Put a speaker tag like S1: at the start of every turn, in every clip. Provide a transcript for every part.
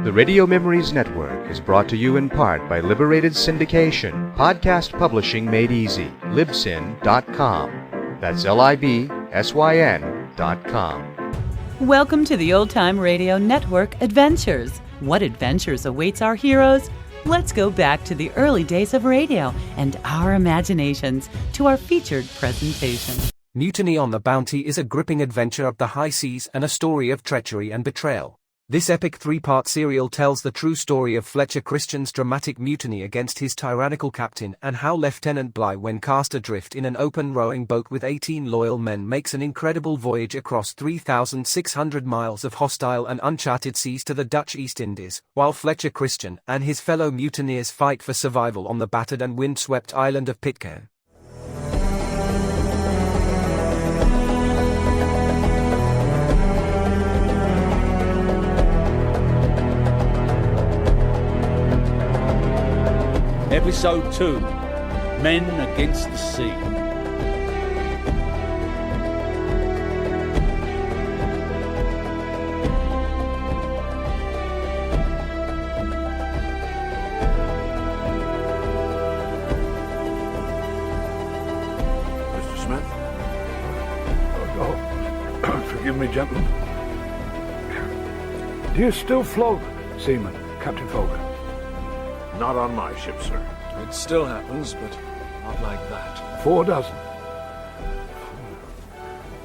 S1: The Radio Memories Network is brought to you in part by Liberated Syndication, podcast publishing made easy, libsyn.com. That's libsyn.com.
S2: Welcome to the Old Time Radio Network Adventures. What adventures awaits our heroes? Let's go back to the early days of radio and our imaginations to our featured presentation.
S3: Mutiny on the Bounty is a gripping adventure of the high seas and a story of treachery and betrayal. This epic three-part serial tells the true story of Fletcher Christian's dramatic mutiny against his tyrannical captain and how Lieutenant Bligh, when cast adrift in an open rowing boat with 18 loyal men, makes an incredible voyage across 3,600 miles of hostile and uncharted seas to the Dutch East Indies, while Fletcher Christian and his fellow mutineers fight for survival on the battered and wind-swept island of Pitcairn.
S4: Episode 2, Men Against the Sea.
S5: Mr. Smith? Oh, forgive me, gentlemen. Do you still flog seamen, Captain Folger?
S6: Not on my ship, sir.
S7: It still happens, but not like that.
S5: 4 dozen.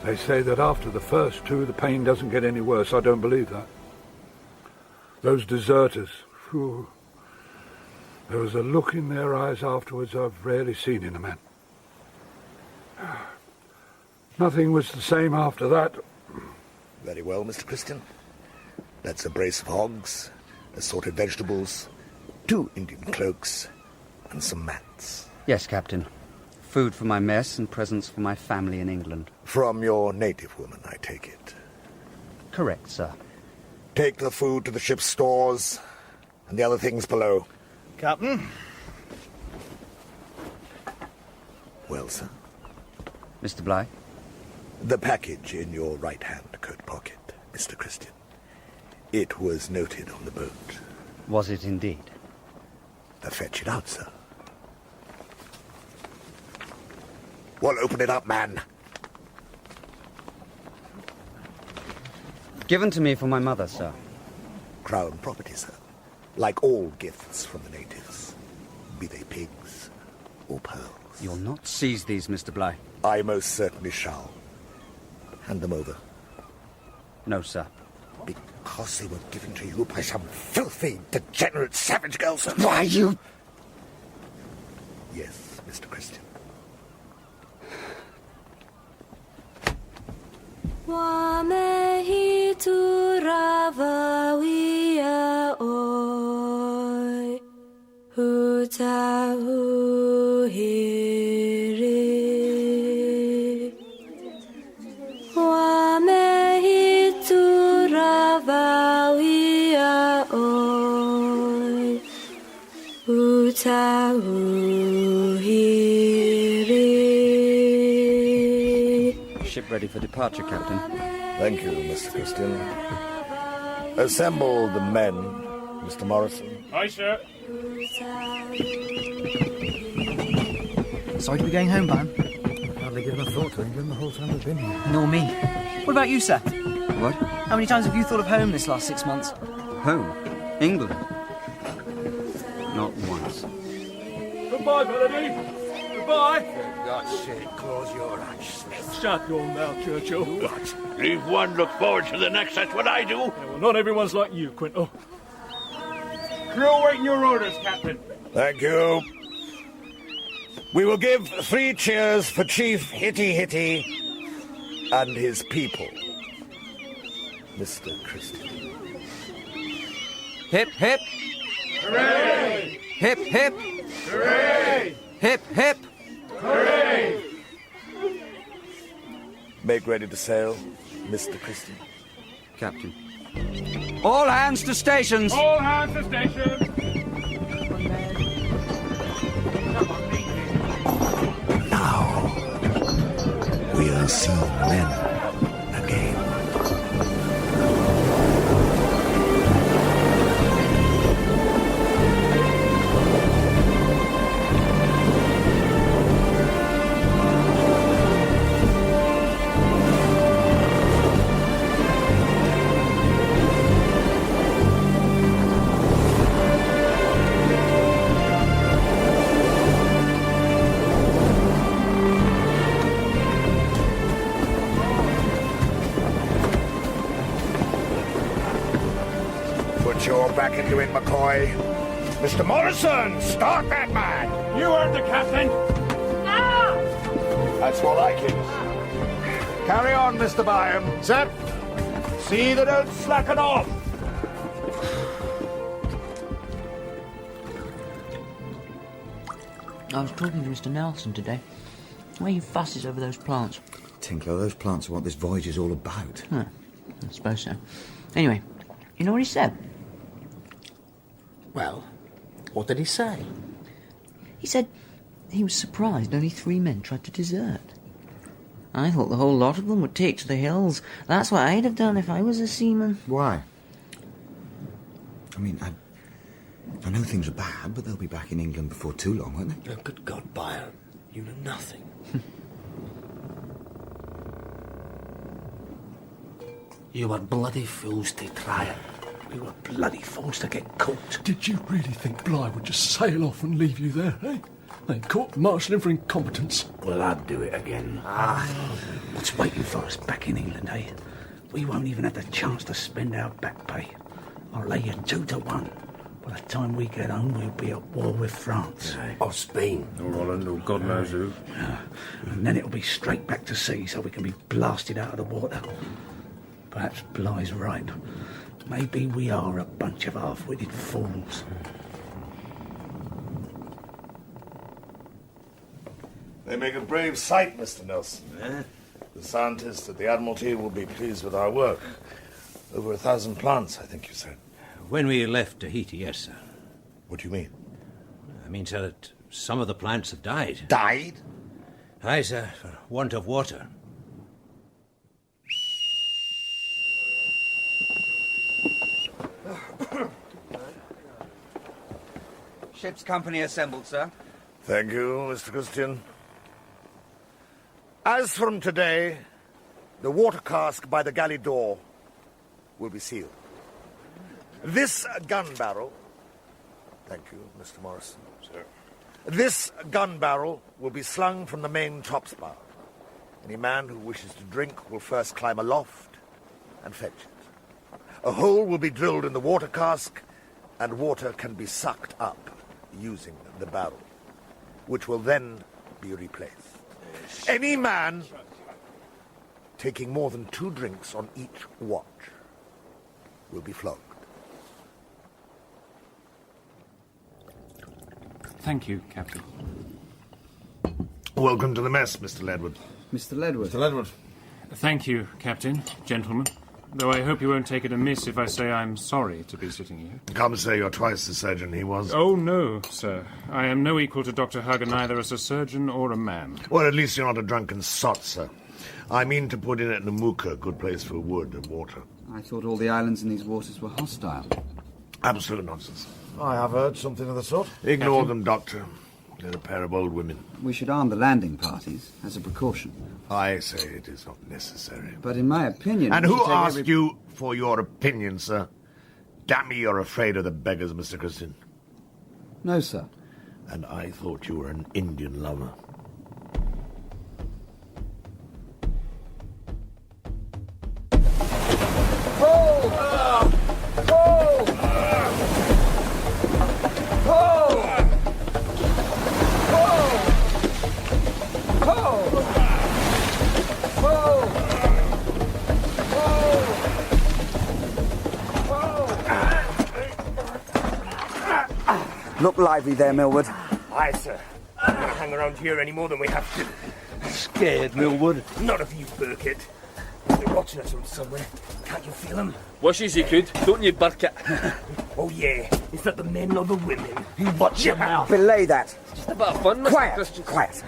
S5: They say that after the first 2, the pain doesn't get any worse. I don't believe that. Those deserters, whew, there was a look in their eyes afterwards I've rarely seen in a man. Nothing was the same after that.
S6: Very well, Mr. Christian. That's a brace of hogs, assorted vegetables, 2 Indian cloaks, and some mats.
S8: Yes, Captain. Food for my mess and presents for my family in England.
S6: From your native woman, I take it.
S8: Correct, sir.
S6: Take the food to the ship's stores, and the other things below.
S7: Captain?
S6: Well, sir?
S8: Mr. Bligh?
S6: The package in your right-hand coat pocket, Mr. Christian. It was noted on the boat.
S8: Was it indeed?
S6: Fetch it out, sir. Well, open it up, man.
S8: Given to me for my mother, sir.
S6: Crown property, sir. Like all gifts from the natives. Be they pigs or pearls.
S8: You'll not seize these, Mr. Bligh.
S6: I most certainly shall. Hand them over.
S8: No, sir.
S6: Because they were given to you by some filthy, degenerate savage girl, sir.
S8: Why, you...
S6: Yes, Mr. Christian.
S8: Ship ready for departure, Captain.
S6: Thank you, Mr. Christian. Assemble the men, Mr. Morrison.
S4: Aye, sir.
S9: Sorry to be going home, Ban.
S5: Hardly given a thought to England the whole time we've been here.
S9: Nor me. What about you, sir?
S8: What?
S9: How many times have you thought of home this last 6 months?
S8: Home? England? Not once.
S4: Goodbye, Melody. Goodbye.
S6: For God's sake, close your eyes, Smith.
S4: Shut your mouth, Churchill.
S6: What?
S10: Leave one, look forward to the next. That's what I do.
S4: Yeah, well, not everyone's like you, Quinto. Crew waiting your orders, Captain.
S6: Thank you. We will give 3 cheers for Chief Hitty Hitty and his people. Mr. Christian.
S8: Hip, hip.
S4: Hooray!
S8: Hip, hip.
S4: Hooray!
S8: Hip, hip.
S4: Hooray!
S6: Make ready to sail, Mr. Christian.
S8: Captain. All hands to stations!
S4: All hands to stations!
S6: Now, we are seeing men again. Put your back into it, McCoy. Mr. Morrison, start that man!
S4: You heard the captain!
S6: That's more like it. Carry on, Mr. Byam.
S10: Sir, see they don't slacken off.
S9: I was talking to Mr. Nelson today. Why he fusses over those plants?
S11: Tinkler, those plants are what this voyage is all about.
S9: Huh, I suppose so. Anyway, you know what he said?
S6: Well, what did he say?
S9: He said he was surprised only 3 men tried to desert. I thought the whole lot of them would take to the hills. That's what I'd have done if I was a seaman.
S11: Why? I mean, I know things are bad, but they'll be back in England before too long, won't they?
S6: Oh, good God, Byam. You know nothing. You were bloody fools to try it. We were bloody fools to get caught.
S7: Did you really think Bligh would just sail off and leave you there, eh? They caught marshalling for incompetence.
S10: Well, I'd do it again.
S6: What's waiting for us back in England, eh? We won't even have the chance to spend our back pay. I'll lay you 2 to 1. By the time we get home, we'll be at war with France.
S10: Or Spain.
S7: Or Holland, or God knows who.
S6: And then it'll be straight back to sea so we can be blasted out of the water. Perhaps Bligh's right. Maybe we are a bunch of half-witted fools.
S12: They make a brave sight, Mr. Nelson. The scientists at the Admiralty will be pleased with our work. Over 1,000 plants, I think you said.
S10: When we left Tahiti, yes, sir.
S12: What do you mean?
S10: I mean, sir, that some of the plants have died.
S12: Died?
S10: Aye, sir, for want of water.
S8: Ship's company assembled, sir.
S12: Thank you, Mr. Christian. As from today, the water cask by the galley door will be sealed. This gun barrel... Thank you, Mr. Morrison. Sir. This gun barrel will be slung from the main topspar. Any man who wishes to drink will first climb aloft and fetch it. A hole will be drilled in the water cask, and water can be sucked up using the barrel, which will then be replaced. Any man taking more than 2 drinks on each watch will be flogged.
S4: Thank you, Captain.
S12: Welcome to the mess, Mr. Ledward.
S11: Mr. Ledward.
S12: Mr. Ledward.
S4: Thank you, Captain, gentlemen. Though I hope you won't take it amiss if I say I'm sorry to be sitting here.
S12: Come say you're twice the surgeon he was.
S4: Oh, no, sir. I am no equal to Dr. Hagen, either as a surgeon or a man.
S12: Well, at least you're not a drunken sot, sir. I mean to put in at Namuka, a good place for wood and water.
S11: I thought all the islands in these waters were hostile.
S12: Absolute nonsense.
S13: I have heard something of the sort.
S12: Ignore them, Doctor. They're a pair of old women.
S11: We should arm the landing parties as a precaution.
S12: I say it is not necessary.
S11: But in my opinion...
S12: And who asked you for your opinion, sir? Damn me, you're afraid of the beggars, Mr. Christian.
S11: No, sir.
S12: And I thought you were an Indian lover.
S9: Look lively there, Millward.
S6: Aye, sir. We don't hang around here any more than we have to. Scared, Millwood? Not of you, Burkett. They're watching us from somewhere. Can't you feel them?
S7: Wishes you could, don't you, Burkett?
S6: Oh, yeah. Is that the men or the women? You watch your mouth.
S9: Belay that.
S7: It's just a bit of fun, Mr.
S9: Quiet.
S7: Christian.
S9: Quiet.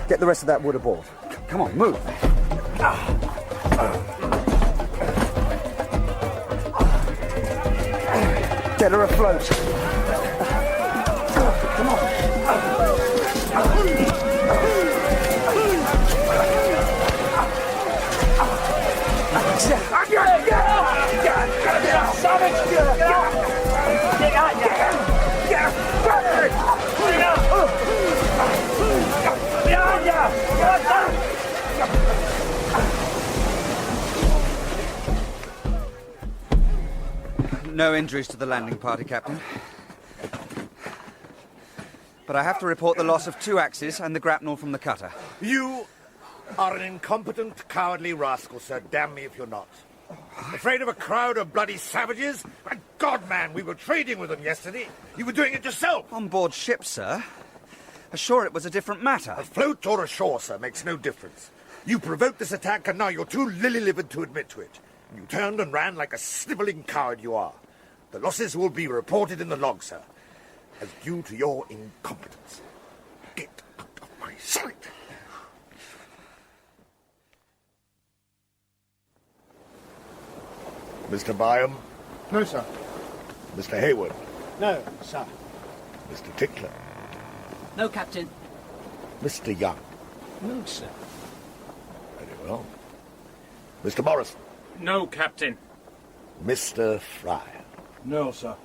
S9: Get the rest of that wood aboard. Come on, move. Get her afloat. Come on.
S8: No injuries to the landing party, Captain. But I have to report the loss of 2 axes and the grapnel from the cutter.
S12: You are an incompetent, cowardly rascal, sir. Damn me if you're not. Afraid of a crowd of bloody savages? My God, man, we were trading with them yesterday. You were doing it yourself.
S8: On board ship, sir. Ashore it was a different matter.
S12: Afloat or ashore, sir, makes no difference. You provoked this attack, and now you're too lily-livered to admit to it. You turned and ran like a snivelling coward you are. The losses will be reported in the log, sir, as due to your incompetence. Get out of my sight! Mr. Byam?
S13: No, sir.
S12: Mr. Hayward?
S13: No, sir.
S12: Mr. Tickler?
S14: No, Captain.
S12: Mr. Young?
S13: No, sir.
S12: Very well. Mr. Morrison?
S4: No, Captain.
S12: Mr. Fryer?
S13: No, sir.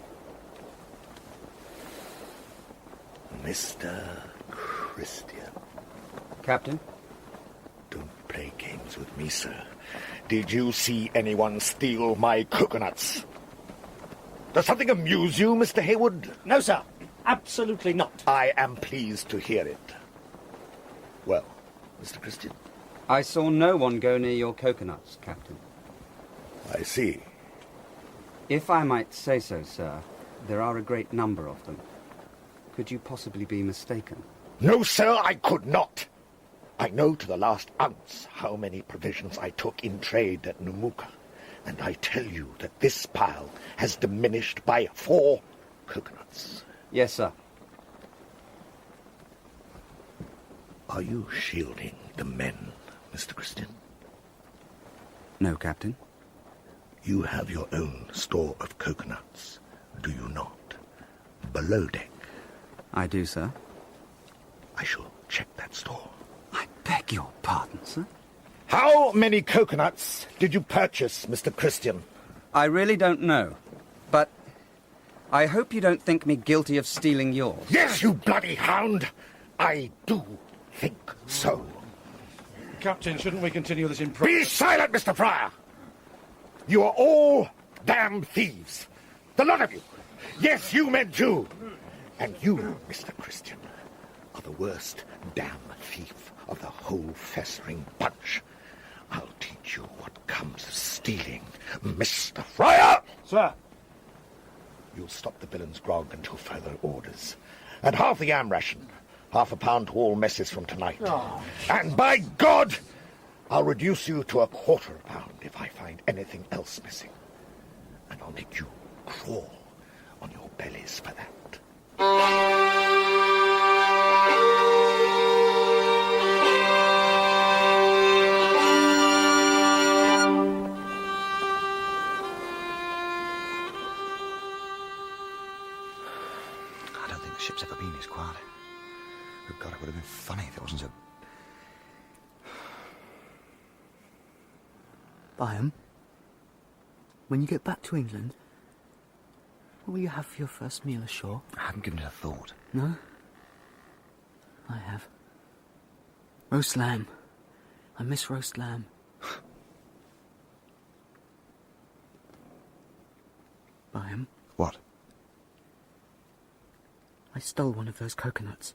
S12: Mr. Christian?
S8: Captain?
S12: Don't play games with me, sir. Did you see anyone steal my coconuts? Does something amuse you, Mr. Hayward?
S13: No, sir. Absolutely not.
S12: I am pleased to hear it. Well, Mr. Christian?
S8: I saw no one go near your coconuts, Captain.
S12: I see.
S8: If I might say so, sir, there are a great number of them. Could you possibly be mistaken?
S12: No, sir, I could not. I know to the last ounce how many provisions I took in trade at Numuka, and I tell you that this pile has diminished by 4 coconuts.
S8: Yes, sir.
S12: Are you shielding the men, Mr. Christian?
S8: No, Captain.
S12: You have your own store of coconuts, do you not? Below deck.
S8: I do, sir.
S12: I shall check that store.
S8: I beg your pardon, sir?
S12: How many coconuts did you purchase, Mr. Christian?
S8: I really don't know, but I hope you don't think me guilty of stealing yours.
S12: Yes, you bloody hound! I do think so.
S13: Captain, shouldn't we continue this in
S12: Be silent, Mr. Fryer! You are all damn thieves. The lot of you. Yes, you men too. And you, Mr. Christian, are the worst damn thief of the whole festering bunch. I'll teach you what comes of stealing, Mr. Fryer!
S13: Sir!
S12: You'll stop the villain's grog until further orders. And half the yam ration. £1/2 pound to all messes from tonight.
S13: Oh.
S12: And by God, I'll reduce you to £1/4 pound if I find anything else missing. And I'll make you crawl on your bellies for that.
S11: I don't think the ship's ever been this quiet. Good God, it would have been funny if it wasn't so...
S9: Byam, when you get back to England, what will you have for your first meal ashore?
S11: I haven't given it a thought.
S9: No? I have. Roast lamb. I miss roast lamb. Byam.
S11: What?
S9: I stole one of those coconuts.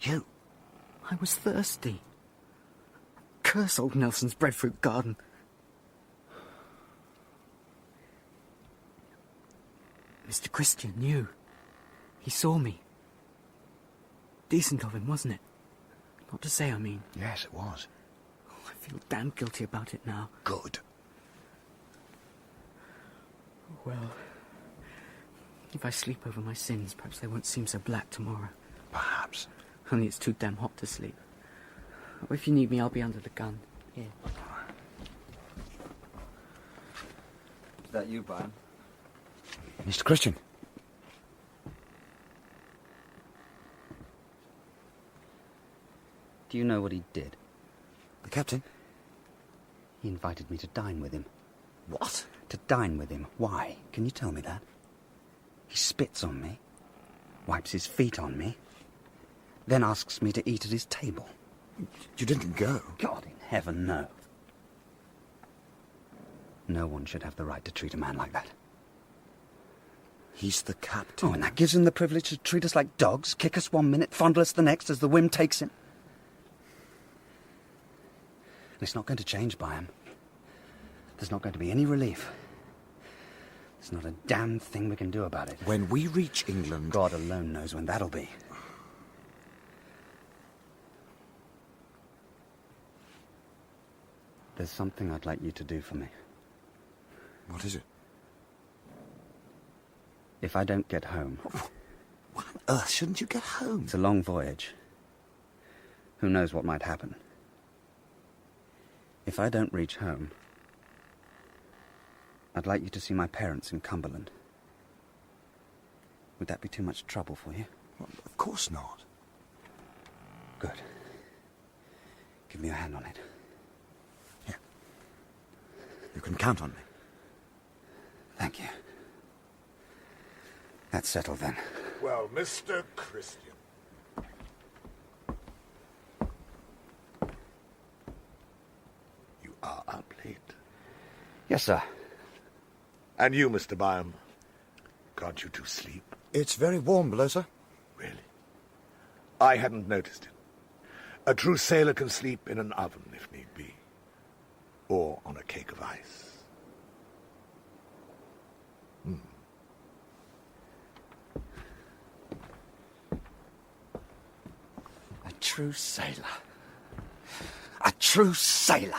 S11: You?
S9: I was thirsty. Curse old Nelson's breadfruit garden. Mr. Christian knew. He saw me. Decent of him, wasn't it? Not to say, I mean.
S11: Yes, it was.
S9: Oh, I feel damn guilty about it now.
S11: Good.
S9: Well, if I sleep over my sins, perhaps they won't seem so black tomorrow.
S11: Perhaps.
S9: Only it's too damn hot to sleep. Oh, if you need me, I'll be under the gun. Here.
S8: Is that you, Byam?
S11: Mr. Christian.
S8: Do you know what he did?
S11: The captain?
S8: He invited me to dine with him.
S11: What?
S8: To dine with him. Why? Can you tell me that? He spits on me, wipes his feet on me, then asks me to eat at his table.
S11: You didn't go?
S8: God in heaven, no. No one should have the right to treat a man like that.
S11: He's the captain.
S8: Oh, and that gives him the privilege to treat us like dogs, kick us 1 minute, fondle us the next as the whim takes him. And it's not going to change by him. There's not going to be any relief. There's not a damn thing we can do about it.
S11: When we reach England...
S8: God alone knows when that'll be. There's something I'd like you to do for me.
S11: What is it?
S8: If I don't get home...
S11: Why on earth shouldn't you get home?
S8: It's a long voyage. Who knows what might happen? If I don't reach home, I'd like you to see my parents in Cumberland. Would that be too much trouble for you?
S11: Well, of course not.
S8: Good. Give me a hand on it.
S11: Here. You can count on me.
S8: Thank you. That's settled then.
S12: Well, Mr. Christian. You are up late.
S8: Yes, sir.
S12: And you, Mr. Byam, can't you two sleep?
S11: It's very warm below, sir.
S12: Really? I hadn't noticed it. A true sailor can sleep in an oven, if need be. Or on a cake of ice.
S8: A true sailor. A true sailor.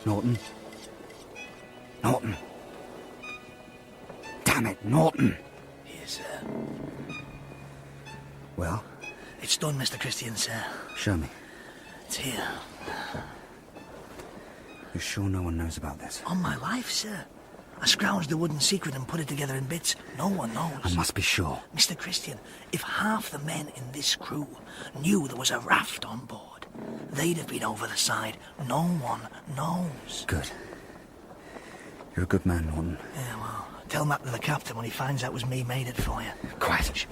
S8: Norton. Norton. Damn it, Norton.
S6: Here, sir.
S8: Well?
S6: It's done, Mr. Christian, sir.
S8: Show me.
S6: It's here.
S8: You sure no one knows about this?
S6: On my life, sir. I scrounged the wooden secret and put it together in bits. No one knows.
S8: I must be sure.
S6: Mr. Christian, if half the men in this crew knew there was a raft on board, they'd have been over the side. No one knows.
S8: Good. You're a good man, Norton.
S6: Yeah, well, tell that to the captain when he finds out it was me made it for you.
S8: Quiet.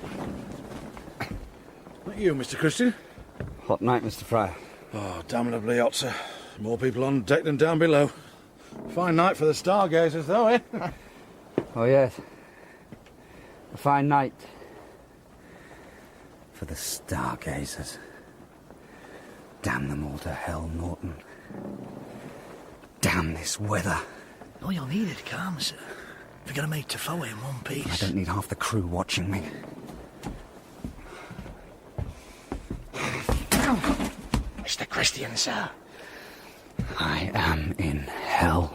S13: Not you, Mr. Christian?
S8: Hot night, Mr. Fryer.
S13: Oh, damnably hot, sir. More people on deck than down below. Fine night for the stargazers, though, eh?
S8: Oh, yes. A fine night. For the stargazers. Damn them all to hell, Norton. Damn this weather.
S6: Oh, you'll need it calm, sir. We're going to make Tafoe in one piece.
S8: I don't need half the crew watching me.
S6: Mr. Christian, sir.
S8: I am in hell.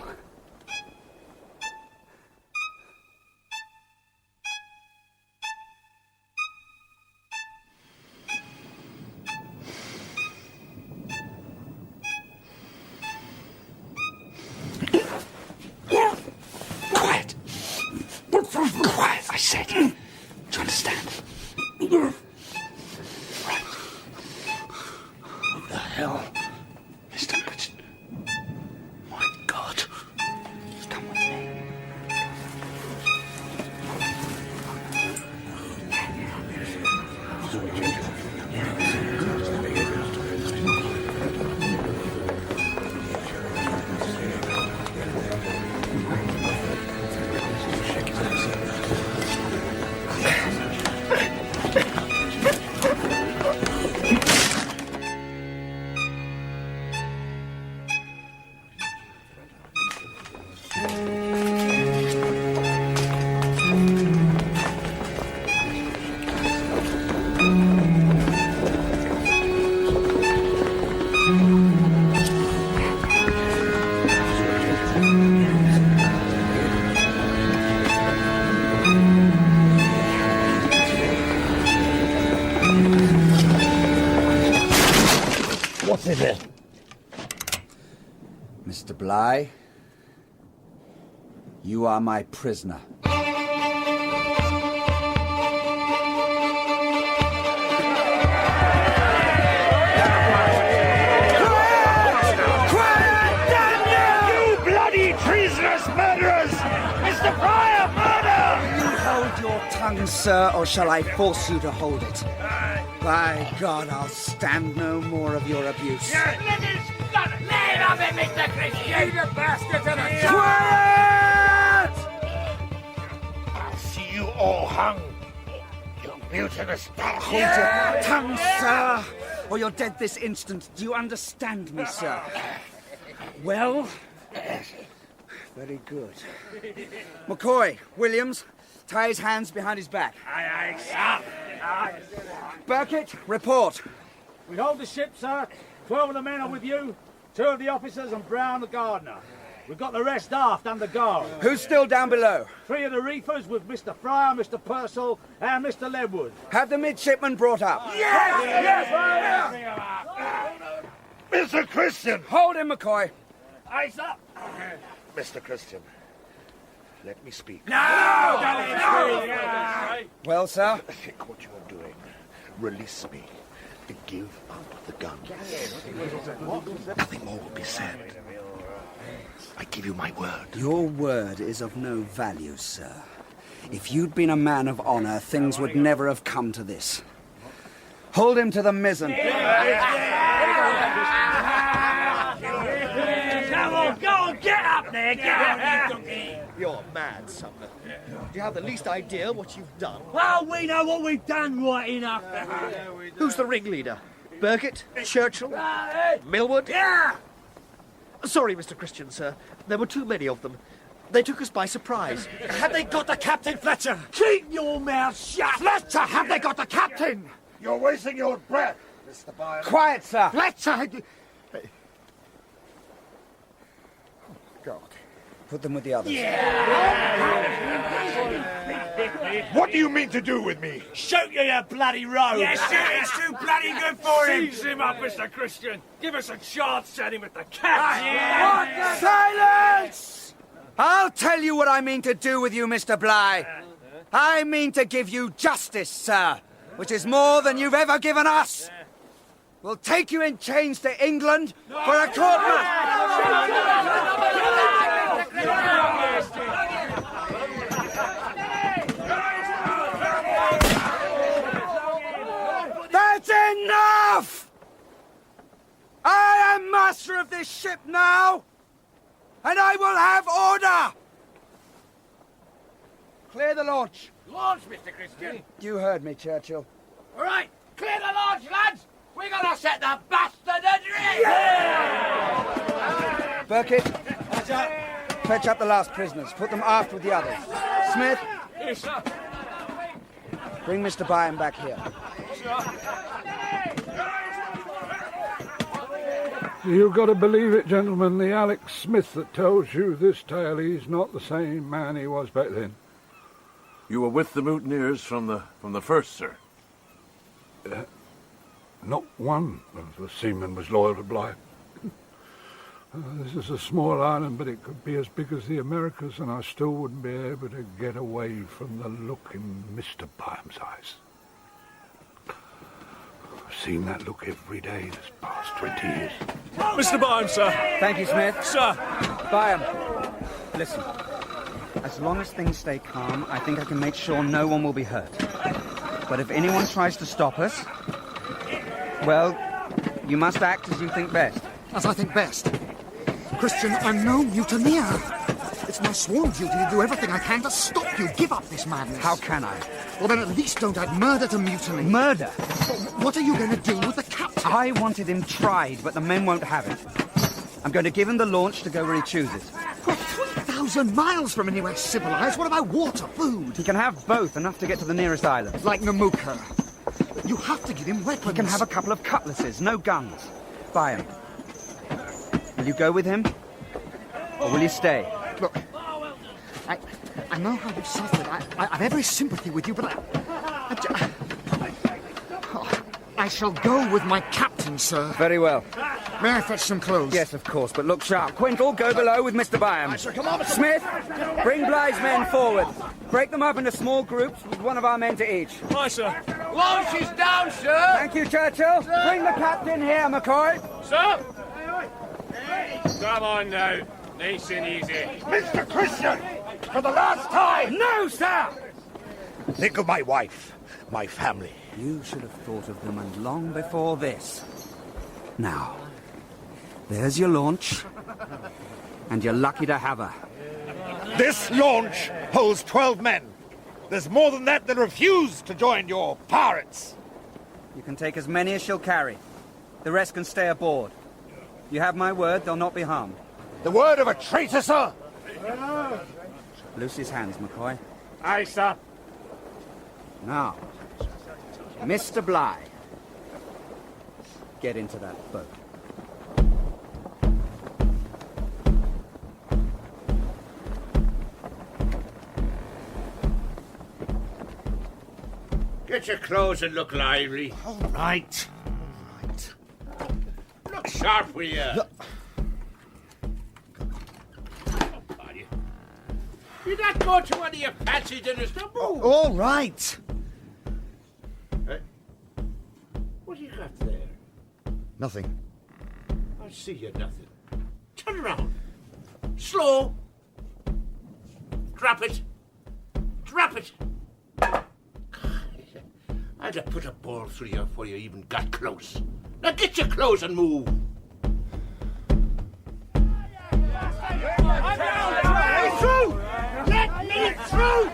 S8: Quiet. Quiet, I said. Do you understand? Right.
S6: What the hell?
S8: Mr. Richard.
S6: My God.
S8: Come with me.
S6: Sit there.
S8: Mr. Bligh, you are my prisoner. Tongue, sir, or shall I force you to hold it? By God, I'll stand no more of your abuse.
S15: Let off it, Mr. Christian! You bastard to the
S8: Quiet!
S12: I'll see you all hung, you mutinous dog.
S8: Hold your tongue, sir, or you're dead this instant. Do you understand me, sir? Well, very good. McCoy, Williams, tie his hands behind his back.
S6: Aye, aye, sir.
S8: Burkett, report.
S6: We hold the ship, sir. 12 of the men are with you, 2 of the officers and Brown the gardener. We've got the rest aft under guard.
S8: Who's still down below?
S6: 3 of the reefers with Mr. Fryer, Mr. Purcell and Mr. Ledwood.
S8: Have the midshipmen brought up.
S6: Yes!
S12: Mr. Christian!
S8: Hold him, McCoy.
S6: Aye, sir.
S12: Mr. Christian, let me speak.
S6: No!
S8: Well, sir?
S12: Think what you're doing. Release me. Give up the gun. Nothing more will be said. I give you my word.
S8: Your word is of no value, sir. If you'd been a man of honor, things would never have come to this. Hold him to the mizzen.
S6: Come on, go on, get up there, get up!
S16: You're mad, Sumner. Do you have the least idea what you've done?
S6: Well, we know what we've done right enough.
S16: Who's the ringleader? Burkett? Churchill? Millward?
S6: Yeah!
S16: Sorry, Mr. Christian, sir. There were too many of them. They took us by surprise.
S12: Have they got the captain, Fletcher?
S6: Keep your mouth shut!
S12: Fletcher, have they got the captain? You're wasting your breath, Mr. Byron.
S8: Quiet, sir.
S12: Fletcher! God.
S8: Put them with the others.
S12: What do you mean to do with me?
S6: Shoot you, you bloody rogue!
S15: Yes, it's too bloody good for him!
S4: Seize him up, Mr. Christian. Give us a chance at him with the cat.
S8: Silence! I'll tell you what I mean to do with you, Mr. Bligh. I mean to give you justice, sir, which is more than you've ever given us. We'll take you in chains to England for a court That's enough! I am master of this ship now, and I will have order! Clear the launch.
S15: Launch, Mr. Christian.
S8: You heard me, Churchill.
S15: All right, clear the launch, lads. We're gonna set the bastard adrift.
S8: Burkett, fetch up the last prisoners. Put them aft with the others. Smith,
S4: Yes, sir.
S8: bring Mr. Byron back here.
S5: You've got to believe it, gentlemen. The Alex Smith that tells you this tale, he's not the same man he was back then.
S17: You were with the mutineers from the first, sir?
S5: Not one of the seamen was loyal to Bligh. This is a small island, but it could be as big as the Americas, and I still wouldn't be able to get away from the look in Mr. Byam's eyes. I've seen that look every day this past 20 years.
S7: Mr. Byam, sir.
S8: Thank you, Smith.
S7: Sir.
S8: Byam, listen. As long as things stay calm, I think I can make sure no one will be hurt. But if anyone tries to stop us, well, you must act as you think best.
S18: As I think best. Christian, I'm no mutineer. It's my sworn duty to do everything I can to stop you. Give up this madness.
S8: How can I?
S18: Well, then at least don't add murder to mutiny.
S8: Murder?
S18: What are you going to do with the captain?
S8: I wanted him tried, but the men won't have it. I'm going to give him the launch to go where he chooses.
S18: We're 3,000 miles from anywhere civilized. What about water, food?
S8: He can have both, enough to get to the nearest island.
S18: Like Namuka. You have to give him weapons.
S8: He can have a couple of cutlasses, no guns. Byam, will you go with him? Or will you stay?
S18: Look, I know how you've suffered. I have every sympathy with you, but I shall go with my captain, sir.
S8: Very well.
S18: May I fetch some clothes?
S8: Yes, of course, but look sharp. Quintal, go below with Mr. Byam.
S18: Come on, Mr.
S8: Smith, bring Bligh's men forward. Break them up into small groups with one of our men to each.
S15: Aye, sir. Launch is down, sir.
S8: Thank you, Churchill.
S15: Sir.
S8: Bring the captain here, McCoy.
S15: Sir. Come on now. Nice and easy.
S12: Mr. Christian! For the last time!
S8: No, sir!
S12: Think of my wife, my family.
S8: You should have thought of them and long before this. Now, there's your launch, and you're lucky to have her.
S12: This launch holds 12 men. There's more than that refuse to join your pirates.
S8: You can take as many as she'll carry. The rest can stay aboard. You have my word, they'll not be harmed.
S12: The word of a traitor, sir?
S8: Loose his hands, McCoy.
S15: Aye, sir.
S8: Now, Mr. Bligh, get into that boat.
S15: Get your clothes and look lively.
S12: All right.
S15: Look sharp, will you? You not go to one of your fancy dinners, don't move.
S12: All right.
S15: What do you got there?
S12: Nothing.
S15: I see you nothing. Turn around. Slow. Drop it. Drop it. I'd have put a ball through you before you even got close. Now get your clothes and move. Let me through!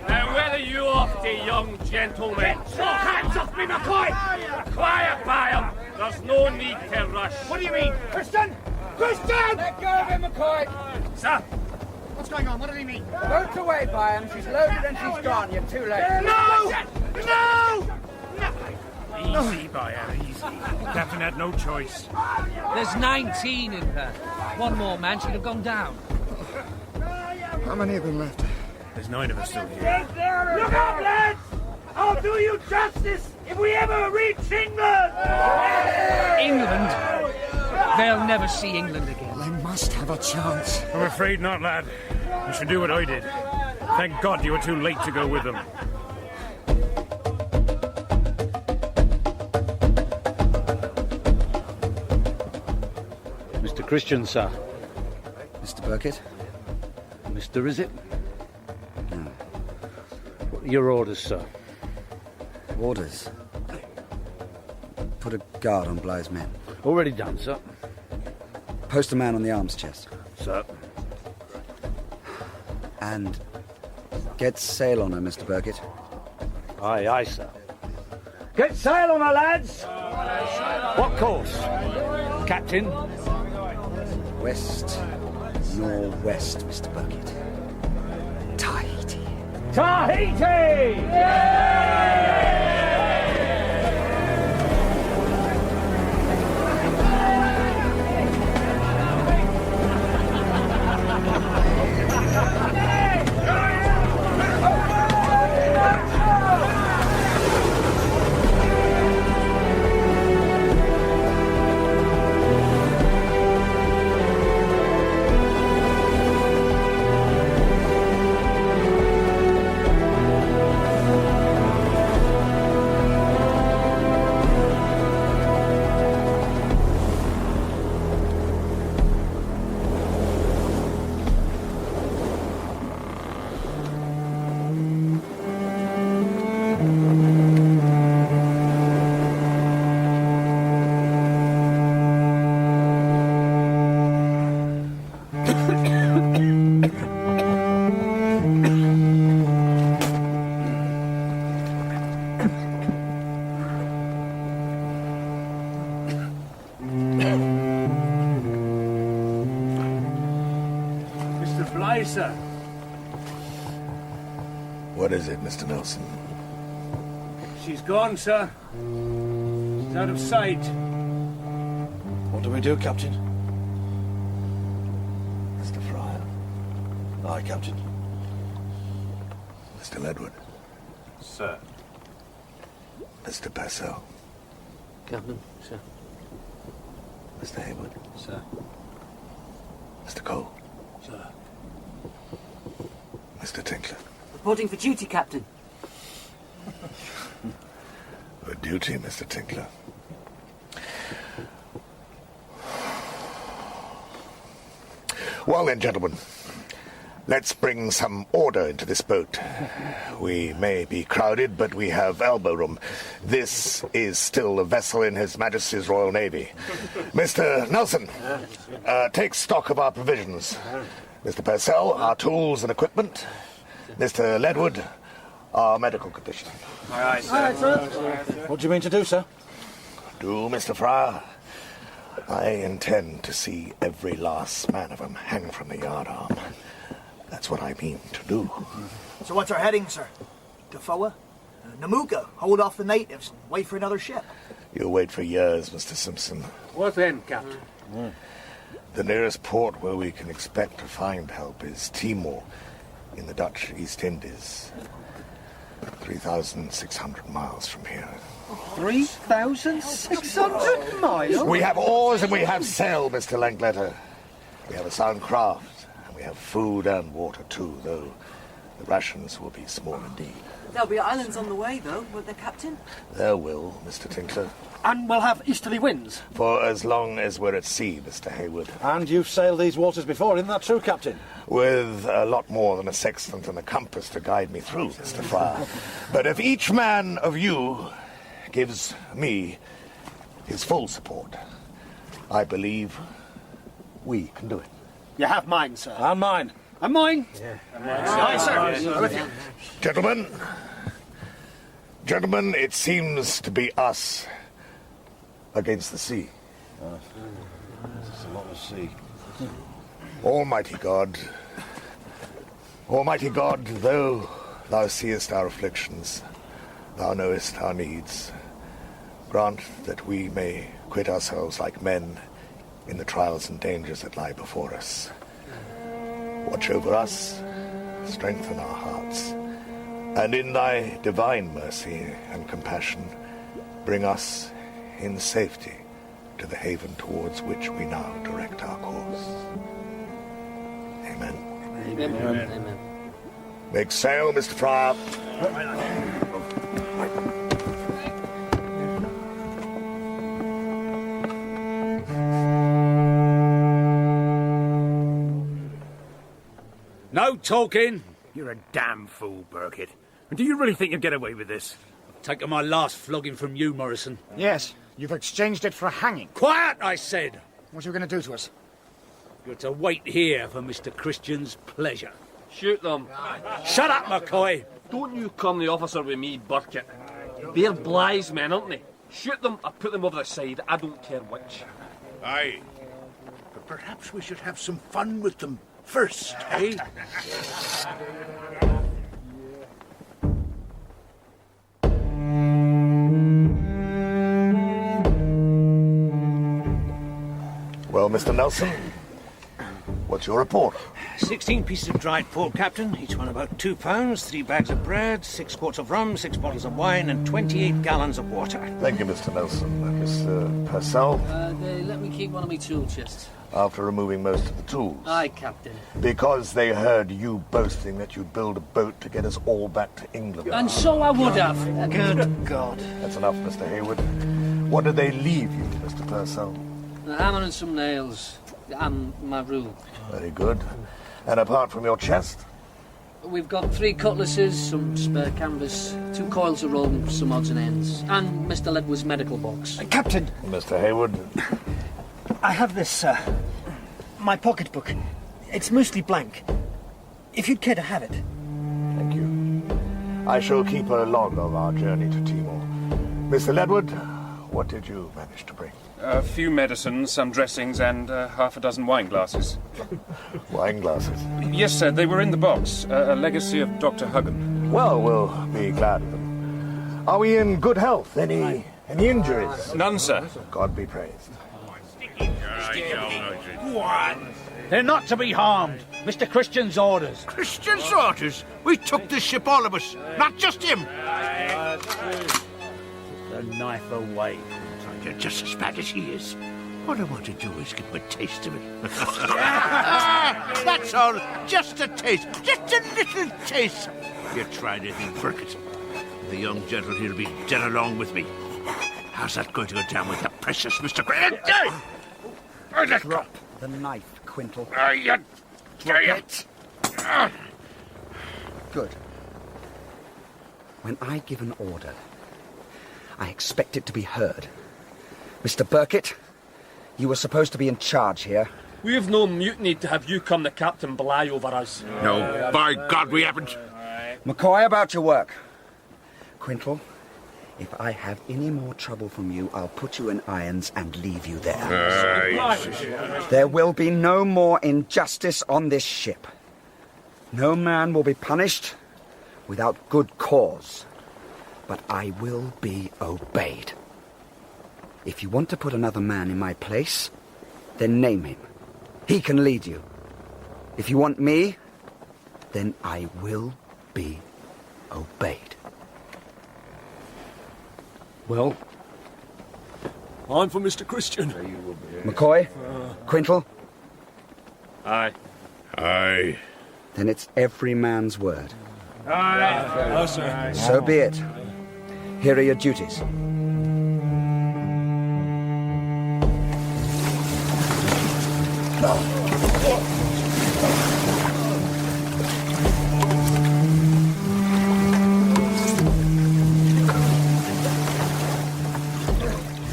S15: Now, where are you off to, young gentlemen? Get your hands off me, McCoy! Quiet, Byam! There's no need to rush.
S18: What do you mean? Christian! Christian!
S8: Let go of him, McCoy!
S15: Sir!
S18: What's going on? What does he mean?
S8: Boat's away, Byam. She's loaded and she's gone. You're too late.
S15: No! No! Easy, Byam, easy. The captain had no choice.
S14: There's 19 in her. One more man, she'd have gone down.
S18: How many have been left?
S15: There's 9 of us still here. Look out, lads! I'll do you justice if we ever reach England!
S14: England? They'll never see England again.
S18: They must have a chance.
S4: I'm afraid not, lad. You should do what I did. Thank God you were too late to go with them.
S13: Mr. Christian, sir.
S8: Mr. Burkitt?
S13: Mr. is it?
S8: No.
S13: What are your orders, sir?
S8: Orders. Put a guard on Bligh's men.
S13: Already done, sir.
S8: Post a man on the arms chest.
S13: Sir.
S8: And get sail on her, Mr. Burkitt.
S13: Aye, aye, sir.
S6: Get sail on her, lads! What course? Captain?
S8: West, northwest, Mr. Burkitt. Tahiti.
S6: Tahiti!
S15: Mr. Bligh, sir.
S17: What is it, Mr. Nelson?
S15: She's gone, sir. She's out of sight.
S13: What do we do, Captain?
S17: Mr. Fryer. Aye, Captain. Mr. Ledward.
S4: Sir.
S12: Mr. Purcell.
S14: Captain, sir.
S12: Mr. Hayward.
S14: Sir.
S12: Mr. Cole.
S14: Sir.
S12: Mr. Tinkler.
S9: Reporting for duty, Captain.
S12: For duty, Mr. Tinkler. Well then, gentlemen, let's bring some order into this boat. We may be crowded, but we have elbow room. This is still a vessel in His Majesty's Royal Navy. Mr. Nelson, take stock of our provisions. Mr. Purcell, our tools and equipment. Mr. Ledwood, our medical condition.
S13: Aye, sir. What do you mean to do, sir?
S12: Do, Mr. Fryer? I intend to see every last man of them hang from the yardarm. That's what I mean to do.
S18: So what's our heading, sir? To Foa? Namuka, hold off the natives and wait for another ship.
S12: You'll wait for years, Mr. Simpson.
S15: What then, Captain?
S12: The nearest port where we can expect to find help is Timor, in the Dutch East Indies. 3,600 miles from here.
S16: 3,600 miles?
S12: We have oars and we have sail, Mr. Lankletter. We have a sound craft, and we have food and water too, though the rations will be small indeed.
S9: There'll be islands on the way, though, won't there, Captain?
S12: There will, Mr. Tinkler.
S16: And we'll have easterly winds?
S12: For as long as we're at sea, Mr. Hayward.
S13: And you've sailed these waters before, isn't that true, Captain?
S12: With a lot more than a sextant and a compass to guide me through, Mr. Fryer. But if each man of you gives me his full support, I believe we can do it.
S16: You have mine, sir.
S13: And mine.
S16: And mine.
S13: Yeah.
S16: Aye, sir. I'm with you.
S12: Gentlemen, it seems to be us against the sea.
S13: It's a lot of sea.
S12: Almighty God, though thou seest our afflictions, thou knowest our needs. Grant that we may quit ourselves like men in the trials and dangers that lie before us. Watch over us, strengthen our hearts, and in thy divine mercy and compassion, bring us in safety to the haven towards which we now direct our course. Amen.
S14: Amen. Amen.
S12: Make sail, Mr. Fryer.
S15: No talking. You're a damn fool, Burkitt. And do you really think you'll get away with this?
S6: I've taken my last flogging from you, Morrison.
S18: Yes, you've exchanged it for a hanging.
S6: Quiet, I said!
S18: What are you going to do to us?
S6: You're to wait here for Mr. Christian's pleasure.
S15: Shoot them.
S6: Shut up, McCoy!
S15: Don't you come the officer with me, Burkitt. They're Bly's men, aren't they? Shoot them or put them over the side. I don't care which.
S19: Aye. But perhaps we should have some fun with them first, eh?
S12: Well, Mr. Nelson, what's your report?
S10: 16 pieces of dried pork, Captain. Each one about 2 pounds, 3 bags of bread, 6 quarts of rum, 6 bottles of wine, and 28 gallons of water.
S12: Thank you, Mr. Nelson. Mr. Purcell?
S14: They let me keep one of my tool chests.
S12: After removing most of the tools.
S14: Aye, Captain.
S12: Because they heard you boasting that you'd build a boat to get us all back to England.
S14: And so I would have.
S12: Good God. That's enough, Mr. Hayward. What did they leave you, Mr. Purcell?
S14: A hammer and some nails. And my rule.
S12: Very good. And apart from your chest?
S14: We've got 3 cutlasses, some spare canvas, 2 coils of rope, and some odds and ends. And Mr. Ledwood's medical box.
S18: Captain!
S12: Mr. Hayward?
S16: I have this, my pocketbook. It's mostly blank. If you'd care to have it.
S12: Thank you. I shall keep a log of our journey to Timor. Mr. Ledwood, what did you manage to bring?
S4: A few medicines, some dressings, and half a dozen wine glasses.
S12: Wine glasses?
S4: Yes, sir, they were in the box. A legacy of Dr. Huggan.
S12: Well, we'll be glad of them. Are we in good health? Any injuries?
S4: None, sir.
S12: God be praised.
S6: They're not to be harmed. Mr. Christian's orders.
S19: Christian's orders? We took this ship, all of us, not just him.
S20: the knife away.
S19: You're just as bad as he is. All I want to do is give him a taste of it. That's all. Just a taste. Just a little taste. You try anything, Burkett. The young gentle here'll be dead along with me. How's that going to go down with the precious Mr. Grant?
S8: Drop the knife, Quintal.
S19: Drop it.
S8: Good. When I give an order, I expect it to be heard. Mr. Burkett, you were supposed to be in charge here.
S15: We have no mutiny to have you come to Captain Bligh over us.
S19: No, by God, we haven't.
S8: McCoy, about your work. Quintal, if I have any more trouble from you, I'll put you in irons and leave you there. There will be no more injustice on this ship. No man will be punished without good cause. But I will be obeyed. If you want to put another man in my place, then name him. He can lead you. If you want me, then I will be obeyed.
S7: Well, I'm for Mr. Christian.
S8: McCoy? Quintal?
S15: Aye.
S19: Aye.
S8: Then it's every man's word.
S15: Aye.
S7: Aye, sir.
S8: So be it. Here are your duties.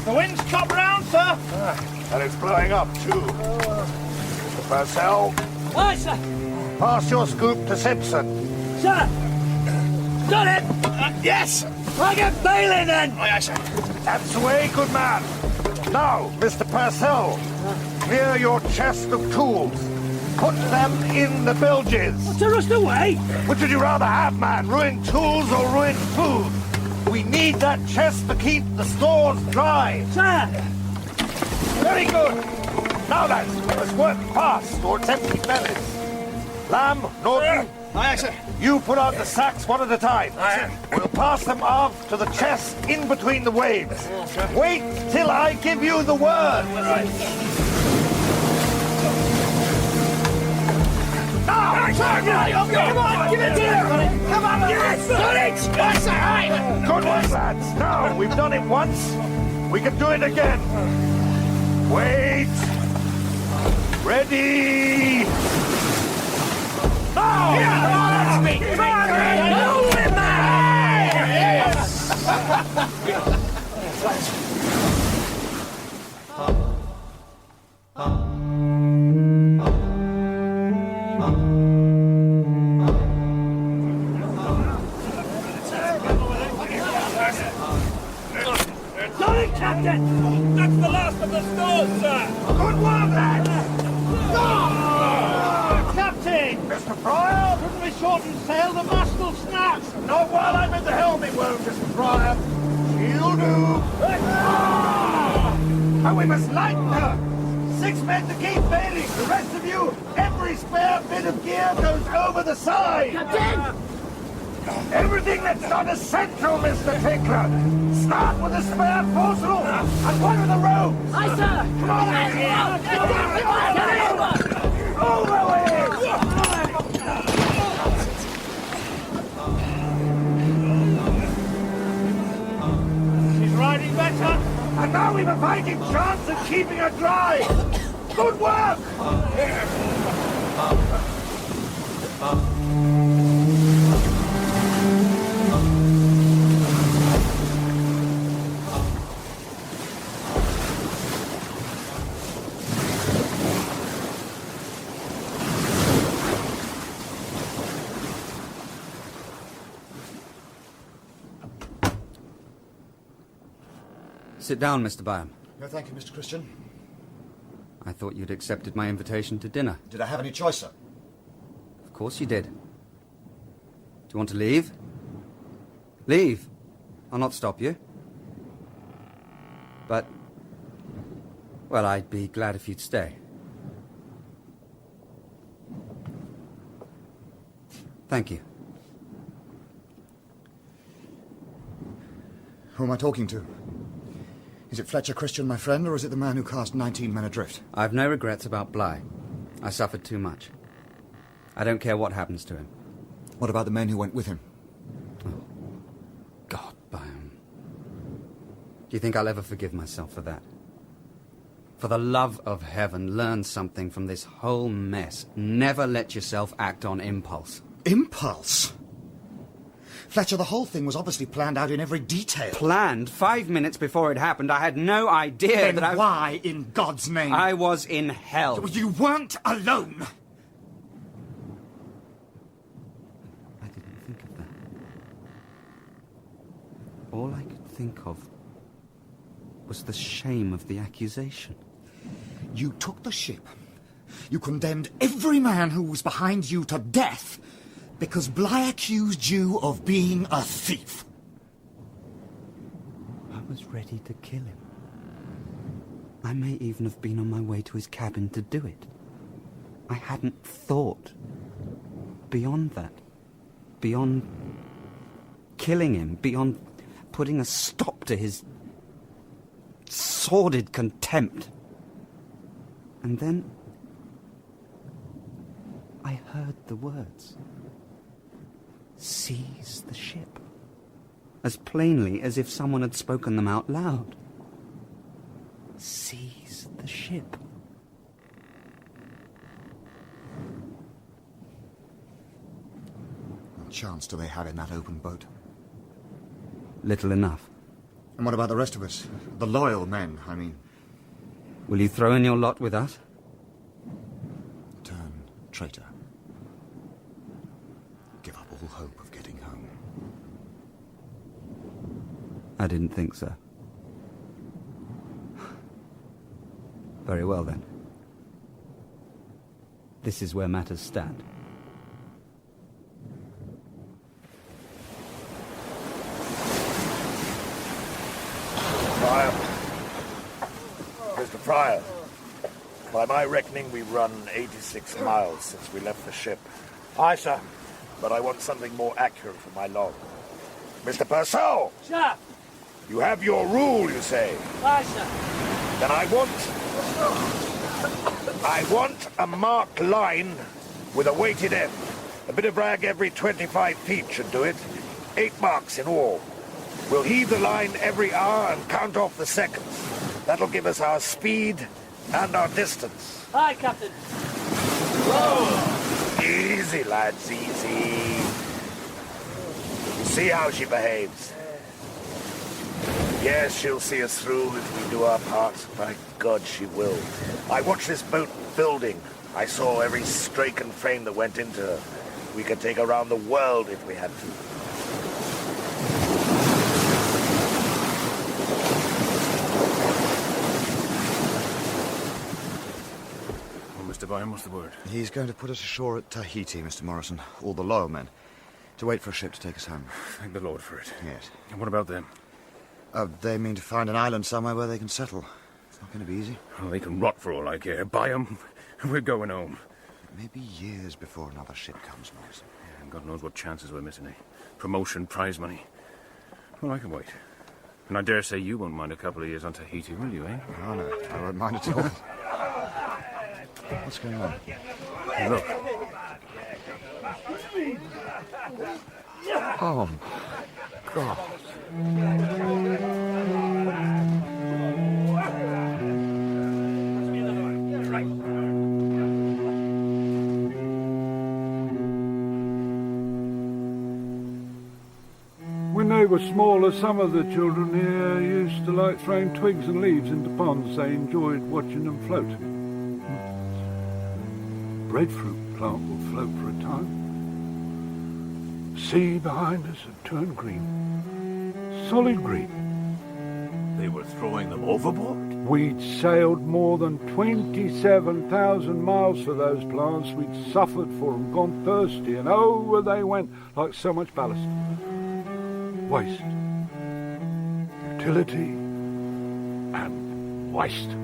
S19: The wind's come round, sir. And it's blowing up, too. Mr. Purcell.
S14: Aye, sir.
S19: Pass your scoop to Simpson.
S14: Sir. Got it.
S19: Yes.
S14: I get bailing then.
S19: Aye, sir. That's the way, good man. Now, Mr. Purcell, clear your chest of tools. Put them in the bilges.
S14: To rust away?
S19: Which would you rather have, man? Ruined tools or ruined food? We need that chest to keep the stores dry.
S14: Sir!
S19: Very good. Now, lads, let's work fast or it's empty bellies. Lamb, Norton.
S20: Aye, sir.
S19: You put out the sacks one at a time. Aye. We'll pass them off to the chest in between the waves. Wait till I give you the word. Now!
S14: Come on, give it here! Come on! Yes! Got it! Yes, sir! Aye!
S19: Good work, lads. Now, we've done it once. We can do it again. Wait. Ready. Now!
S14: Yeah, that's me! Come on,
S15: Got it, Captain! That's the last of the stores, sir!
S19: Good work, lads!
S15: Captain!
S19: Mr. Pryor!
S15: Couldn't we shorten sail? The mast will snap!
S19: Not while I'm in the helmet wound, Mr. Pryor. She'll do. And we must lighten her. 6 men to keep bailing. The rest of you, every spare bit of gear goes over the side.
S14: Captain!
S19: Everything that's not essential, Mr. Tickler. Start with the spare foresail and one of the ropes.
S14: Aye, sir!
S19: Come on, over
S15: She's riding better!
S19: And now we've a fighting chance of keeping her dry. Good work!
S8: Sit down, Mr. Byam.
S11: No, thank you, Mr. Christian.
S8: I thought you'd accepted my invitation to dinner.
S11: Did I have any choice, sir?
S8: Of course you did. Do you want to leave? Leave. I'll not stop you. But, well, I'd be glad if you'd stay. Thank you.
S11: Who am I talking to? Is it Fletcher Christian, my friend, or is it the man who cast 19 men adrift?
S20: I've no regrets about Bligh. I suffered too much. I don't care what happens to him.
S11: What about the men who went with him?
S20: God, Byam. Do you think I'll ever forgive myself for that? For the love of heaven, learn something from this whole mess. Never let yourself act on impulse.
S11: Impulse? Fletcher, the whole thing was obviously planned out in every detail.
S20: Planned? 5 minutes before it happened, I had no idea
S11: then
S20: that I...
S11: why, in God's name?
S20: I was in hell.
S11: You weren't alone.
S20: I didn't think of that. All I could think of was the shame of the accusation.
S11: You took the ship. You condemned every man who was behind you to death because Bligh accused you of being a thief.
S20: I was ready to kill him. I may even have been on my way to his cabin to do it. I hadn't thought beyond that. Beyond killing him. Beyond putting a stop to his sordid contempt. And then I heard the words. Seize the ship. As plainly as if someone had spoken them out loud. Seize the ship.
S11: What chance do they have in that open boat?
S20: Little enough.
S11: And what about the rest of us? The loyal men, I mean.
S20: Will you throw in your lot with us?
S11: Turn traitor. Give up all hope of getting home.
S20: I didn't think so. Very well, then. This is where matters stand.
S12: Pryor. Mr. Pryor. By my reckoning, we've run 86 miles since we left the ship.
S10: Aye, sir.
S12: But I want something more accurate for my log. Mr. Purcell!
S14: Sir!
S12: You have your rule, you say?
S14: Aye, sir.
S12: Then I want a marked line with a weighted end. A bit of rag every 25 feet should do it. 8 marks in all. We'll heave the line every hour and count off the seconds. That'll give us our speed and our distance.
S14: Aye, Captain.
S12: Whoa! Easy, lads, easy. We'll see how she behaves. Yes, she'll see us through if we do our part. By God, she will. I watched this boat building. I saw every strake and frame that went into her. We could take her around the world if we had to.
S4: Mr. Byam, what's the word?
S11: He's going to put us ashore at Tahiti, Mr. Morrison. All the lower men. To wait for a ship to take us home.
S4: Thank the Lord for it.
S11: Yes.
S4: And what about them?
S11: They mean to find an island somewhere where they can settle. It's not going to be easy.
S4: Well, they can rot for all I care. Byam, we're going home.
S11: It may be years before another ship comes, Morrison.
S4: Yeah, and God knows what chances we're missing, eh? Promotion, prize money. Well, I can wait. And I dare say you won't mind a couple of years on Tahiti, will you, eh?
S11: Oh, no, I won't mind at all. What's going on?
S4: Hey, look.
S11: Oh, God.
S5: When they were smaller, some of the children here used to like throwing twigs and leaves into ponds. They enjoyed watching them float. Breadfruit plant will float for a time. Sea behind us had turned green. Solid green.
S19: They were throwing them overboard?
S5: We'd sailed more than 27,000 miles for those plants. We'd suffered for them, gone thirsty, and over they went like so much ballast. Waste. Utility and waste.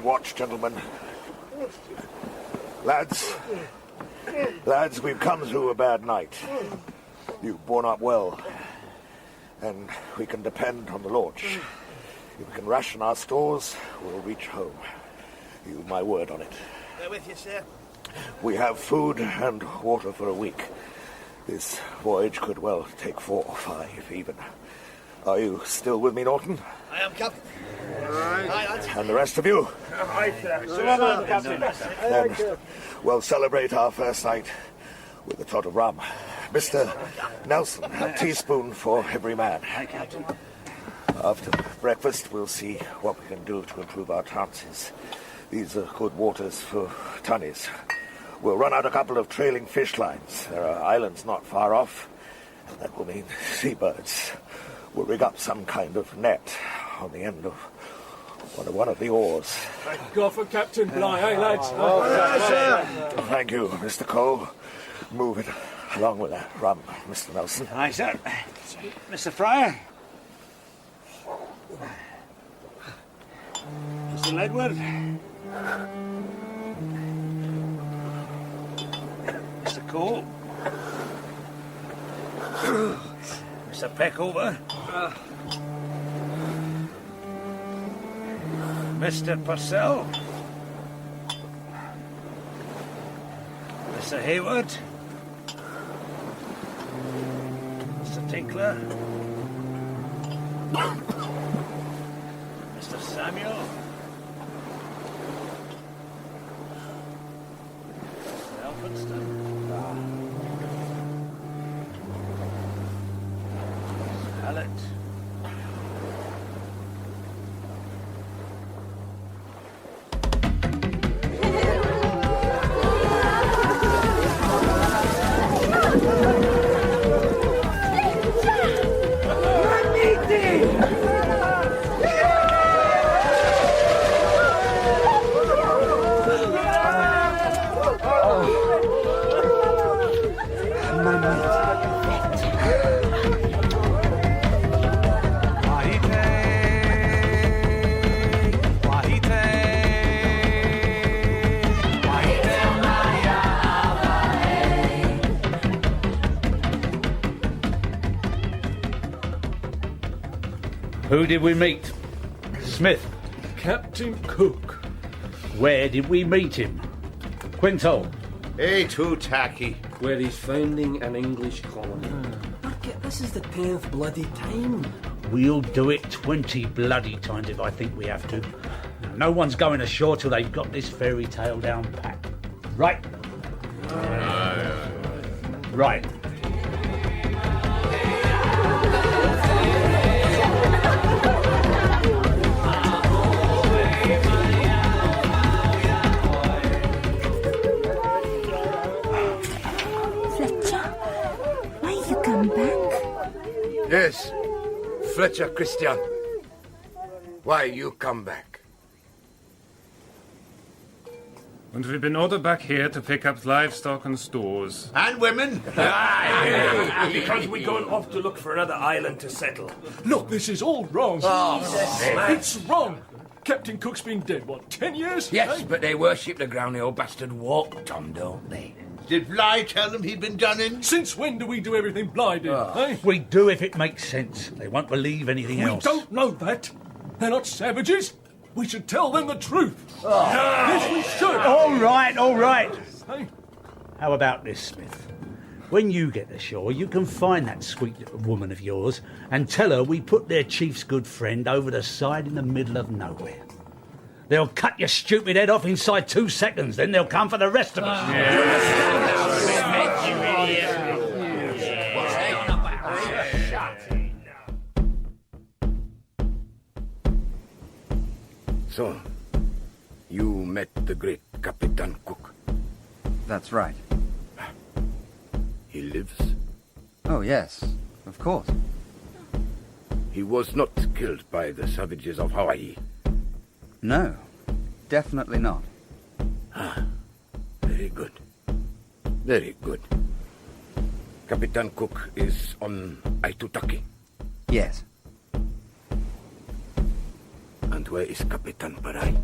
S12: watch, gentlemen. Lads, we've come through a bad night. You've borne up well, and we can depend on the launch. If we can ration our stores, we'll reach home. You've my word on it.
S6: They're with you, sir.
S12: We have food and water for a week. This voyage could well take 4 or 5 even. Are you still with me, Norton?
S6: I am, Captain.
S12: And the rest of you?
S6: Aye, sir. So am I, Captain.
S12: Then we'll celebrate our first night with a tot of rum. Mr. Nelson, a teaspoon for every man.
S6: Aye, Captain.
S12: After breakfast, we'll see what we can do to improve our chances. These are good waters for tunnies. We'll run out a couple of trailing fish lines. There are islands not far off, and that will mean seabirds. We'll rig up some kind of net on the end of one of the oars.
S7: Thank God for Captain Bligh, eh, lads?
S12: Thank you, Mr. Cole. Move it along with that rum, Mr. Nelson.
S6: Aye, sir. Mr. Fryer. Mr. Ledward. Mr. Cole. Mr. Peckover. Mr. Purcell. Mr. Hayward. Mr. Tinkler. Mr. Samuel. Mr. Elphinston. Hallett.
S21: Who did we meet? Smith.
S7: Captain Cook.
S21: Where did we meet him? Quintal.
S19: Hey, too tacky.
S22: Where he's founding an English colony. Burkett, this is the 10th bloody time.
S21: We'll do it 20 bloody times if I think we have to. No one's going ashore till they've got this fairy tale down pat. Right? Right.
S23: Yes, Fletcher Christian. Why you come back?
S24: And we've been ordered back here to pick up livestock and stores.
S19: And women.
S22: Because we're going off to look for another island to settle.
S7: Look, this is all wrong.
S23: Oh,
S7: it's wrong. Captain Cook's been dead, what, 10 years?
S23: Yes,
S7: eh?
S23: but they worship the ground the old bastard walked on, don't they?
S19: Did Bligh tell them he'd been done in?
S7: Since when do we do everything Bligh did, eh?
S21: We do if it makes sense. They won't believe anything else.
S7: We don't know that. They're not savages. We should tell them the truth. Yes, we should.
S21: All right, all right.
S7: Hey?
S21: How about this, Smith? When you get ashore, you can find that sweet little woman of yours and tell her we put their chief's good friend over the side in the middle of nowhere. They'll cut your stupid head off inside 2 seconds, then they'll come for the rest of us.
S23: So, you met the great Captain Cook.
S25: That's right.
S23: He lives?
S25: Oh, yes, of course.
S23: He was not killed by the savages of Hawaii.
S25: No, definitely not.
S23: Very good. Very good. Captain Cook is on Aitutaki.
S25: Yes.
S23: And where is Captain Parai?